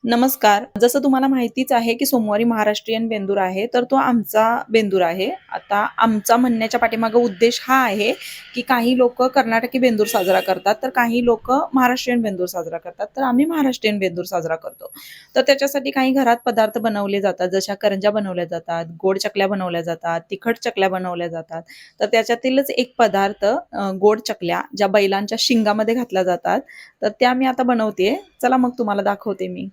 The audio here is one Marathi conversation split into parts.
नमस्कार. जसं तुम्हाला माहितीच आहे, की सोमवारी महाराष्ट्रीयन बेंदूर आहे, तर तो आमचा बेंदूर आहे. आता आमचा म्हणण्याच्या पाठीमागे उद्देश हा आहे, की काही लोकं कर्नाटकी बेंदूर साजरा करतात, तर काही लोकं महाराष्ट्रीयन बेंदूर साजरा करतात. तर आम्ही महाराष्ट्रीयन बेंदूर साजरा करतो. तर त्याच्यासाठी काही घरात पदार्थ बनवले जातात, जशा करंज्या बनवल्या जातात, गोड चकल्या बनवल्या जातात, तिखट चकल्या बनवल्या जातात. तर त्याच्यातीलच एक पदार्थ गोड चकल्या, ज्या बैलांच्या शिंगामध्ये घातल्या जातात, तर त्या मी आता बनवतेय. चला मग तुम्हाला दाखवते मी.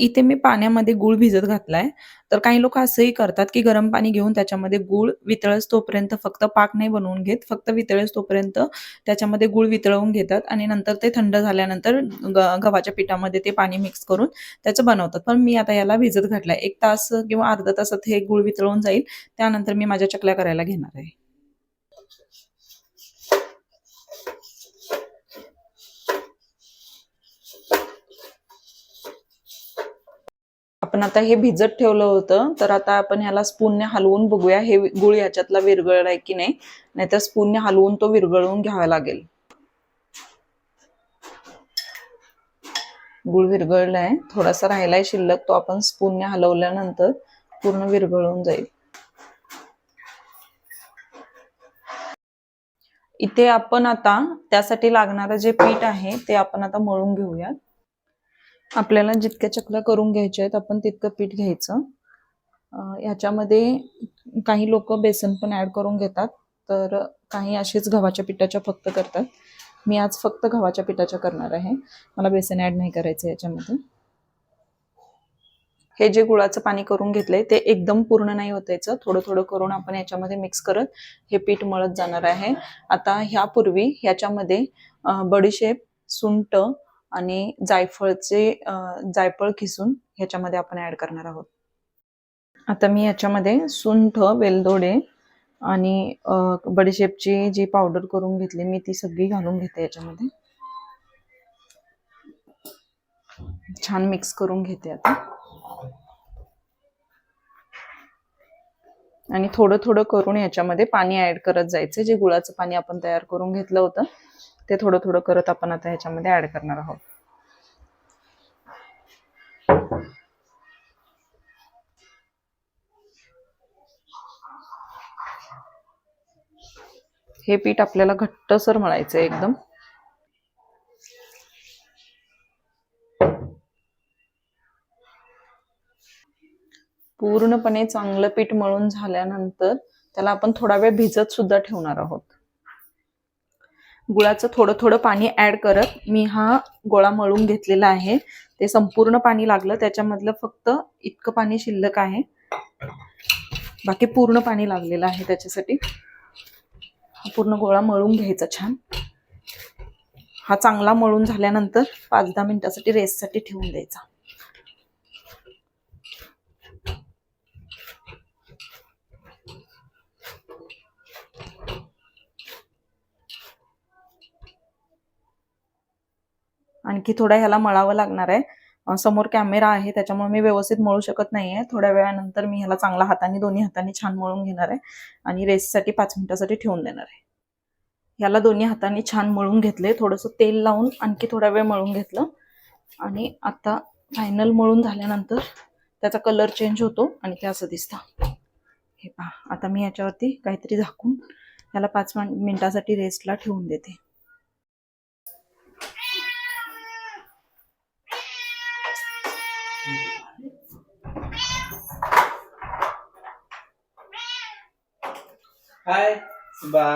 इथे मी पाण्यामध्ये गूळ भिजत घातलाय. तर काही लोकं असंही करतात, की गरम पाणी घेऊन त्याच्यामध्ये गूळ वितळस तोपर्यंत फक्त पाक नाही बनवून घेत. फक्त वितळेस तोपर्यंत त्याच्यामध्ये गूळ वितळवून घेतात आणि नंतर ते थंड झाल्यानंतर गव्हाच्या पिठामध्ये ते पाणी मिक्स करून त्याचं बनवतात. पण मी आता याला भिजत घातलाय. 1 तास किंवा अर्धा तासात हे गूळ वितळून जाईल. त्यानंतर मी माझ्या चकल्या करायला घेणार आहे. आपण आता हे भिजत ठेवलं होतं, तर आता आपण ह्याला स्पूनने हलवून बघूया हे गूळ ह्याच्यातला विरघळलाय की नाही. नाहीतर स्पूनने हलवून तो विरघळवून घ्यावा लागेल. गूळ विरघळलाय, थोडासा राहिलाय शिल्लक, तो आपण स्पूनने हलवल्यानंतर पूर्ण विरघळून जाईल. इथे आपण आता त्यासाठी लागणारं जे पीठ आहे ते आपण आता मळून घेऊयात. आपल्याला जितक्या चकल्या करून घ्यायच्या आहेत आपण तितकं पीठ घ्यायचं. ह्याच्यामध्ये काही लोक बेसन पण ऍड करून घेतात, तर काही अशीच गव्हाच्या पिठाच्या फक्त करतात. मी आज फक्त गव्हाच्या पिठाच्या करणार आहे, मला बेसन ऍड नाही करायचं याच्यामध्ये. हे जे गुळाचं पाणी करून घेतलंय ते एकदम पूर्ण नाही होतायचं, थोडं थोडं करून आपण याच्यामध्ये मिक्स करत हे पीठ मळत जाणार आहे. आता ह्यापूर्वी ह्याच्यामध्ये बडीशेप, सुंठ आणि जायफळ खिसून ह्याच्यामध्ये आपण ऍड करणार आहोत. आता मी याच्यामध्ये सुंठ, वेलदोडे आणि बडीशेपची जी पावडर करून घेतली मी ती सगळी घालून घेते याच्यामध्ये. छान मिक्स करून घेते आता. आणि थोडं थोडं करून याच्यामध्ये पाणी ऍड करत जायचं. जे गुळाचं पाणी आपण तयार करून घेतलं होतं ते थोडं थोडं करत आपण आता ह्याच्यामध्ये ऍड करणार आहोत. हे पीठ आपल्याला घट्टसर मळायचं एकदम. पूर्णपणे चांगलं पीठ मळून झाल्यानंतर त्याला आपण थोडा वेळ भिजत सुद्धा ठेवणार आहोत. गुळाचं थोडं थोडं पाणी ऍड करत मी हा गोळा मळून घेतलेला आहे. ते संपूर्ण पाणी लागलं, त्याच्यामधलं फक्त इतकं पाणी शिल्लक आहे, बाकी पूर्ण पाणी लागलेलं आहे. त्याच्यासाठी हा पूर्ण गोळा मळून घ्यायचा छान. हा चांगला मळून झाल्यानंतर 5-10 मिनिटासाठी रेस्टसाठी ठेवून द्यायचा. आणखी थोडा ह्याला मळावं लागणार आहे. समोर कॅमेरा आहे त्याच्यामुळे मी व्यवस्थित मळू शकत नाहीये. थोड्या वेळानंतर मी ह्याला चांगला हाताने दोन्ही हाताने छान मळून घेणार आहे आणि रेस्टसाठी 5 मिनिटासाठी ठेवून देणार आहे. ह्याला दोन्ही हाताने छान मळून घेतले, थोडंसं तेल लावून आणखी थोडा वेळ मळून घेतलं आणि आता फायनल मळून झाल्यानंतर त्याचा कलर चेंज होतो आणि ते असं दिसतं. हे पहा, आता मी याच्यावरती काहीतरी झाकून याला 5 मिनिटासाठी रेस्टला ठेवून देते. हाय बा.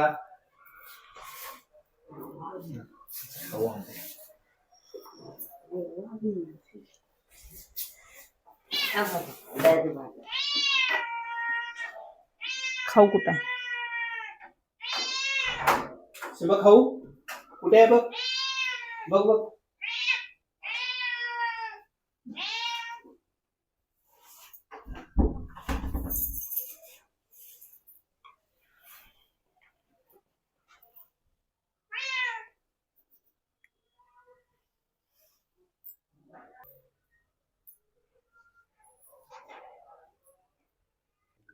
खाऊ कुठं आहे? शिवा खाऊ कुठे आहे बघ बघ बघ.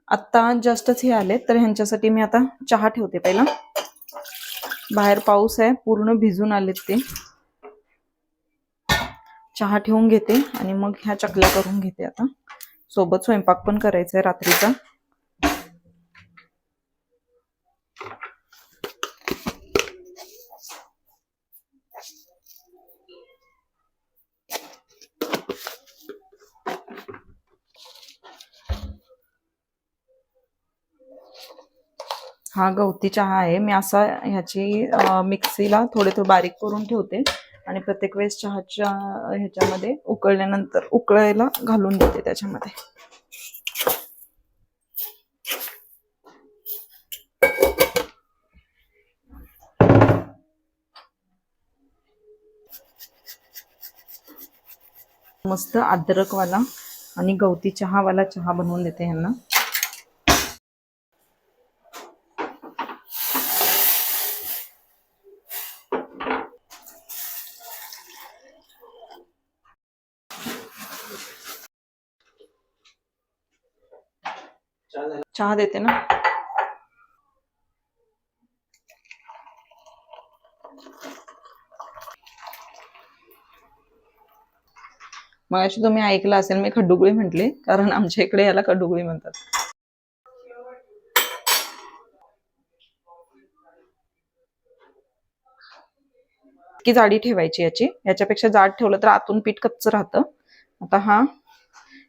आता जस्टच हे आले, तर ह्यांच्यासाठी मी आता चहा ठेवते. पहिला बाहेर पाऊस आहे, पूर्ण भिजून आलेत ते. चहा ठेवून घेते आणि मग ह्या चकल्या करून घेते. आता सोबत स्वयंपाक पण करायचा आहे रात्रीचा. हा गवती चहा आहे. मी असा ह्याची मिक्सीला थोडे बारीक करून ठेवते आणि प्रत्येक वेळेस चहाच्या ह्याच्यामध्ये उकळल्यानंतर उकळायला घालून देते त्याच्यामध्ये. मस्त अद्रकवाला आणि गवती चहावाला चहा बनवून देते ह्यांना. चहा देते ना. मग अशी तुम्ही ऐकलं असेल मी खड्डुगुळी म्हटले, कारण आमच्या इकडे याला खड्डुगुळी म्हणतात. इतकी जाडी ठेवायची याची. याच्यापेक्षा जाड ठेवलं तर आतून पीठ कच्चं राहतं. आता हा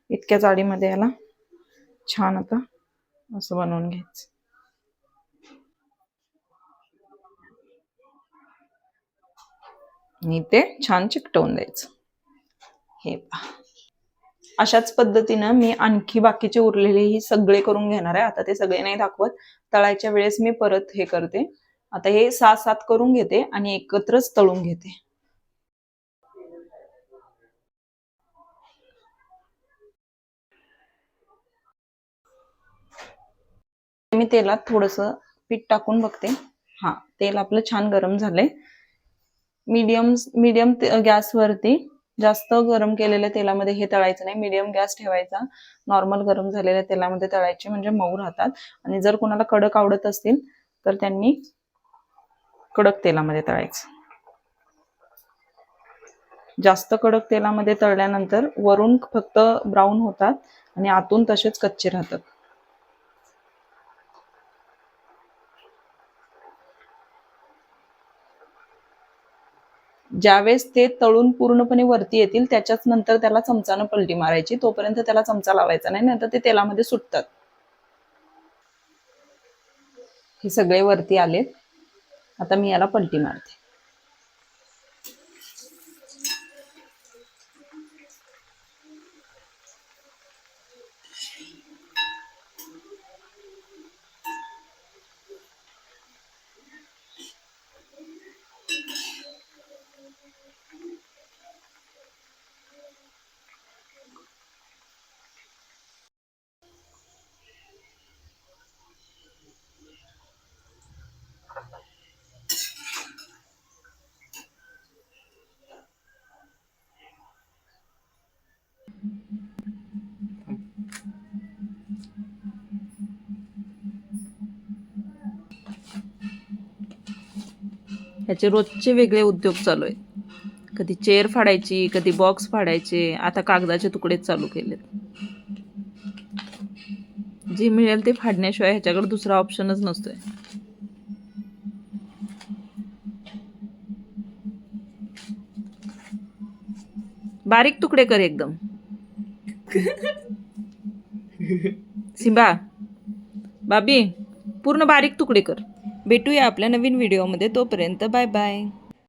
इतक्या जाडीमध्ये याला छान आता असं बनवून घ्यायचं. आणि ते छान चिकटवून द्यायचं. हे पहा, अशाच पद्धतीनं मी आणखी बाकीचे उरलेले ही सगळे करून घेणार आहे. आता ते सगळे नाही दाखवत, तळायच्या वेळेस मी परत हे करते. आता हे 6-7 करून घेते आणि एकत्रच तळून घेते. मी तेलात थोडंसं पीठ टाकून बघते. हा, तेल आपलं छान गरम झालंय. मीडियम गॅसवरती, जास्त गरम केलेल्या तेलामध्ये हे तळायचं नाही. मीडियम गॅस ठेवायचा. नॉर्मल गरम झालेल्या तेलामध्ये तळायचे म्हणजे मऊ राहतात. आणि जर कोणाला कडक आवडत असतील तर त्यांनी कडक तेलामध्ये तळायचं. जास्त कडक तेलामध्ये तळल्यानंतर वरून फक्त ब्राऊन होतात आणि आतून तसेच कच्चे राहतात. ज्यावेळेस ते तळून पूर्णपणे वरती येतील त्याच्याच नंतर त्याला चमचानं पलटी मारायची. तोपर्यंत त्याला चमचा लावायचा नाही, नाहीतर ते तेलामध्ये सुटतात. हे सगळे वरती आलेत. आता मी याला पलटी मारते. ह्याचे रोजचे वेगळे उद्योग चालू आहेत. कधी चेअर फाडायची, कधी बॉक्स फाडायचे, आता कागदाचे तुकडेच चालू केलेत. जे मिळेल ते फाडण्याशिवाय ह्याच्याकडे दुसरा ऑप्शनच नसतोय. बारीक तुकडे कर एकदम. सिंबा, बाबी, पूर्ण बारीक तुकडे कर. भेटूया आपल्या नवीन व्हिडिओमध्ये. तोपर्यंत बाय बाय.